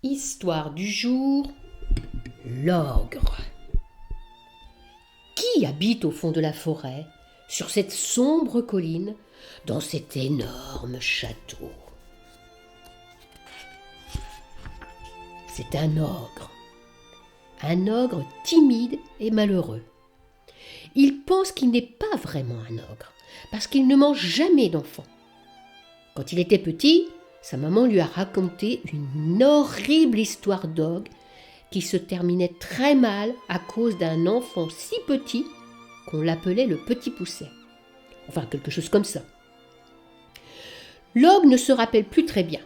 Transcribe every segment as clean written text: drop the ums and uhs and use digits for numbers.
Histoire du jour, l'ogre. Qui habite au fond de la forêt, sur cette sombre colline, dans cet énorme château? C'est un ogre timide et malheureux. Il pense qu'il n'est pas vraiment un ogre, parce qu'il ne mange jamais d'enfants. Quand il était petit, sa maman lui a raconté une horrible histoire d'ogre qui se terminait très mal à cause d'un enfant si petit qu'on l'appelait le petit pousset. Enfin, quelque chose comme ça. L'ogre ne se rappelle plus très bien.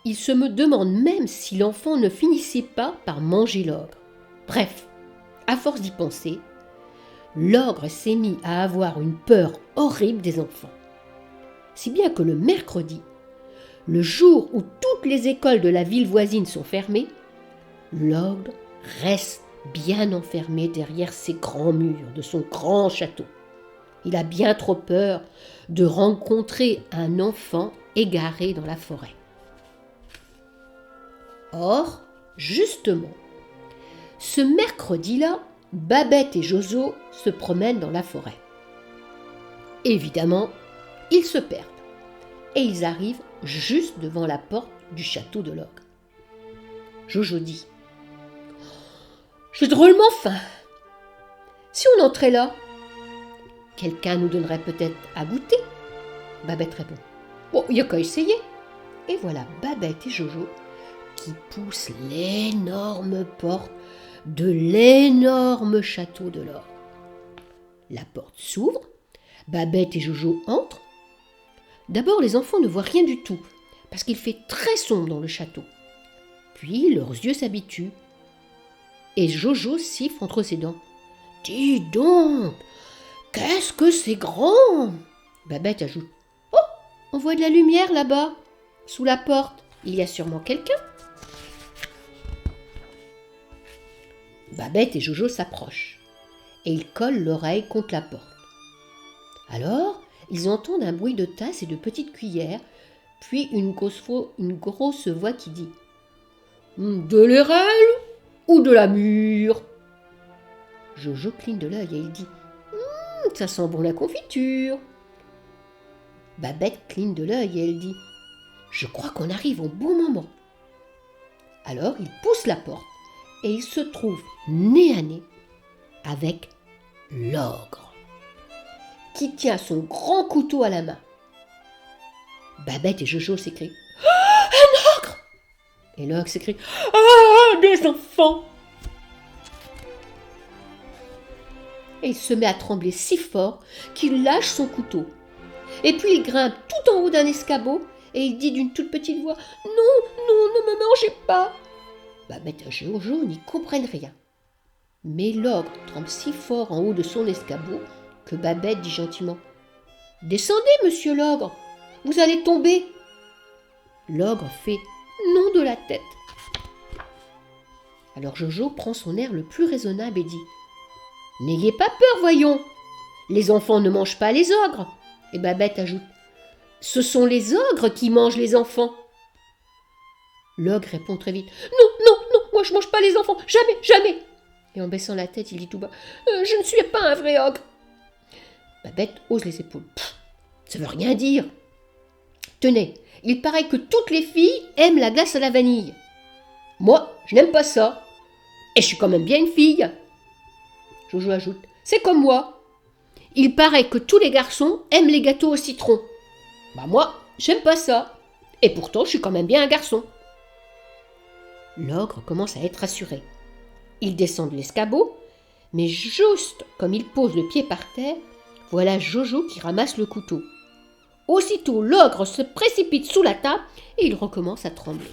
Il se me demande même si l'enfant ne finissait pas par manger l'ogre. Bref, à force d'y penser, l'ogre s'est mis à avoir une peur horrible des enfants. Si bien que le mercredi, le jour où toutes les écoles de la ville voisine sont fermées, l'ogre reste bien enfermé derrière ses grands murs de son grand château. Il a bien trop peur de rencontrer un enfant égaré dans la forêt. Or, justement, ce mercredi-là, Babette et Jojo se promènent dans la forêt. Évidemment, ils se perdent et ils arrivent juste devant la porte du château de l'ogre. Jojo dit « J'ai drôlement faim. Si on entrait là, quelqu'un nous donnerait peut-être à goûter. » Babette répond « Bon, il n'y a qu'à essayer. » Et voilà Babette et Jojo qui poussent l'énorme porte de l'énorme château de l'ogre. La porte s'ouvre, Babette et Jojo entrent. D'abord, les enfants ne voient rien du tout, parce qu'il fait très sombre dans le château. Puis, leurs yeux s'habituent, et Jojo siffle entre ses dents. « Dis donc, qu'est-ce que c'est grand !» Babette ajoute. « Oh, on voit de la lumière là-bas, sous la porte. Il y a sûrement quelqu'un. » Babette et Jojo s'approchent, et ils collent l'oreille contre la porte. Alors, ils entendent un bruit de tasses et de petites cuillères, puis une grosse voix qui dit « De l'érelle ou de la mûre ?» Jojo cligne de l'œil et il dit « Ça sent bon la confiture. » Babette cligne de l'œil et elle dit « Je crois qu'on arrive au bon moment. » Alors, ils poussent la porte et ils se trouvent nez à nez avec l'ogre, qui tient son grand couteau à la main. Babette et Jojo s'écrient « Un ogre !» Et l'ogre s'écrie « Ah, des enfants !» Et il se met à trembler si fort qu'il lâche son couteau. Et puis il grimpe tout en haut d'un escabeau et il dit d'une toute petite voix « Non, non, ne me mangez pas !» Babette et Jojo n'y comprennent rien. Mais l'ogre tremble si fort en haut de son escabeau que Babette dit gentiment « Descendez, monsieur l'ogre, vous allez tomber !» L'ogre fait « Non » de la tête. Alors Jojo prend son air le plus raisonnable et dit « N'ayez pas peur, voyons, les enfants ne mangent pas les ogres. » Et Babette ajoute « Ce sont les ogres qui mangent les enfants. » L'ogre répond très vite « Non, non, non, moi je mange pas les enfants, jamais, jamais !» Et en baissant la tête, il dit tout bas « Je ne suis pas un vrai ogre. » Babette hausse les épaules. « Ça veut rien dire. Tenez, il paraît que toutes les filles aiment la glace à la vanille. Moi, je n'aime pas ça. Et je suis quand même bien une fille. » Jojo ajoute « C'est comme moi. Il paraît que tous les garçons aiment les gâteaux au citron. Bah moi, j'aime pas ça. Et pourtant, je suis quand même bien un garçon. » L'ogre commence à être rassuré. Il descend de l'escabeau, mais juste comme il pose le pied par terre, voilà Jojo qui ramasse le couteau. Aussitôt, l'ogre se précipite sous la table et il recommence à trembler.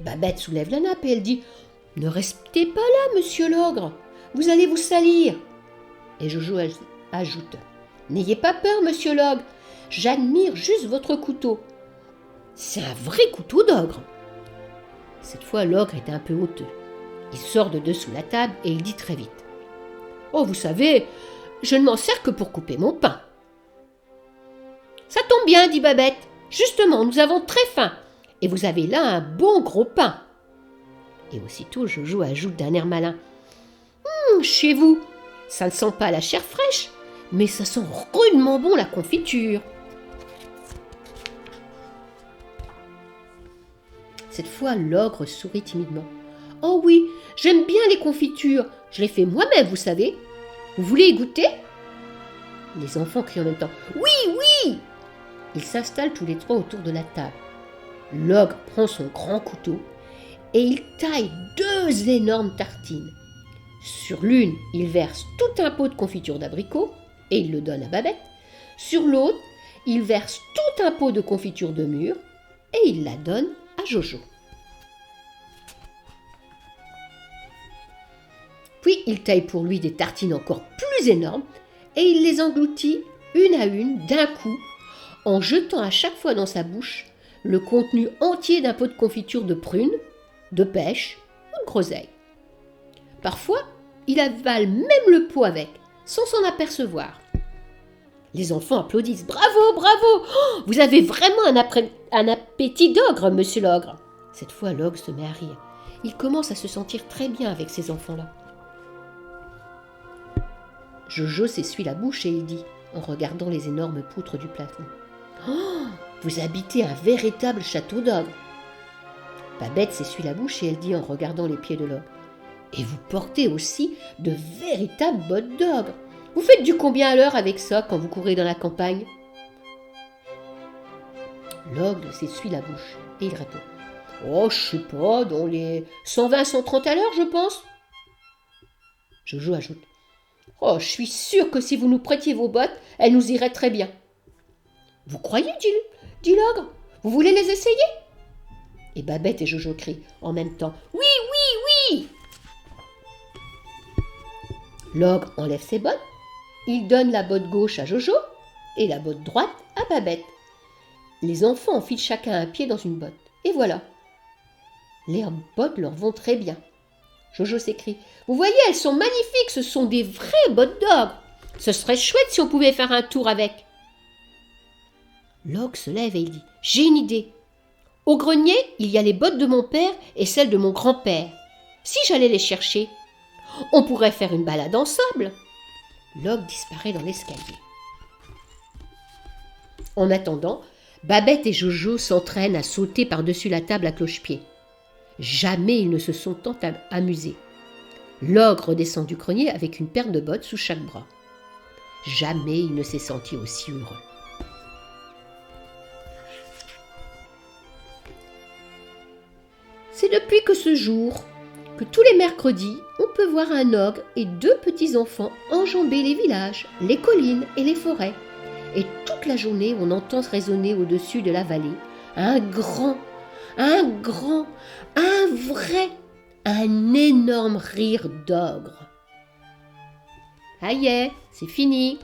Babette soulève la nappe et elle dit « Ne restez pas là, monsieur l'ogre, vous allez vous salir. » Et Jojo ajoute « N'ayez pas peur, monsieur l'ogre, j'admire juste votre couteau. C'est un vrai couteau d'ogre. » Cette fois, l'ogre était un peu honteux. Il sort de dessous la table et il dit très vite « Oh, vous savez, je ne m'en sers que pour couper mon pain. » « Ça tombe bien, dit Babette, Justement, nous avons très faim, et vous avez là un bon gros pain. » Et aussitôt Jojo ajoute d'un air malin. « Chez vous, ça ne sent pas la chair fraîche, mais ça sent rudement bon la confiture. » Cette fois, l'ogre sourit timidement. « Oh oui, j'aime bien les confitures. Je les fais moi-même, vous savez. Vous voulez y goûter ?» Les enfants crient en même temps. « Oui, oui !» Ils s'installent tous les trois autour de la table. L'ogre prend son grand couteau et il taille 2 énormes tartines. Sur l'une, il verse tout un pot de confiture d'abricot et il le donne à Babette. Sur l'autre, il verse tout un pot de confiture de mûre et il la donne à Jojo. Puis il taille pour lui des tartines encore plus énormes et il les engloutit une à une d'un coup en jetant à chaque fois dans sa bouche le contenu entier d'un pot de confiture de prunes, de pêche ou de groseille. Parfois, il avale même le pot avec, sans s'en apercevoir. Les enfants applaudissent. « Bravo, bravo! Oh, vous avez vraiment un appétit d'ogre, monsieur l'ogre !» Cette fois, l'ogre se met à rire. Il commence à se sentir très bien avec ces enfants-là. Jojo s'essuie la bouche et il dit, en regardant les énormes poutres du plafond. « Oh, vous habitez un véritable château d'ogre !» Babette s'essuie la bouche et elle dit en regardant les pieds de l'ogre. « Et vous portez aussi de véritables bottes d'ogre. Vous faites du combien à l'heure avec ça quand vous courez dans la campagne ?» L'ogre s'essuie la bouche et il répond. « Oh, je sais pas, dans les 120-130 à l'heure, je pense. » Jojo ajoute. « Oh, je suis sûre que si vous nous prêtiez vos bottes, elles nous iraient très bien. »« Vous croyez, dit l'ogre. Vous voulez les essayer ?» Et Babette et Jojo crient en même temps. « Oui, oui, oui !» L'ogre enlève ses bottes. Il donne la botte gauche à Jojo et la botte droite à Babette. Les enfants enfilent chacun un pied dans une botte. Et voilà. Les bottes leur vont très bien. Jojo s'écrie. « Vous voyez, elles sont magnifiques, ce sont des vraies bottes d'ogre. Ce serait chouette si on pouvait faire un tour avec. » L'ogre se lève et il dit. « J'ai une idée. Au grenier, il y a les bottes de mon père et celles de mon grand-père. Si j'allais les chercher, on pourrait faire une balade ensemble. » L'ogre disparaît dans l'escalier. En attendant, Babette et Jojo s'entraînent à sauter par-dessus la table à cloche-pied. Jamais ils ne se sont tant amusés. L'ogre descend du grenier avec une paire de bottes sous chaque bras. Jamais il ne s'est senti aussi heureux. C'est depuis que ce jour que tous les mercredis, on peut voir un ogre et 2 petits-enfants enjamber les villages, les collines et les forêts. Et toute la journée, on entend résonner au-dessus de la vallée un énorme rire d'ogre. Ça y est, c'est fini.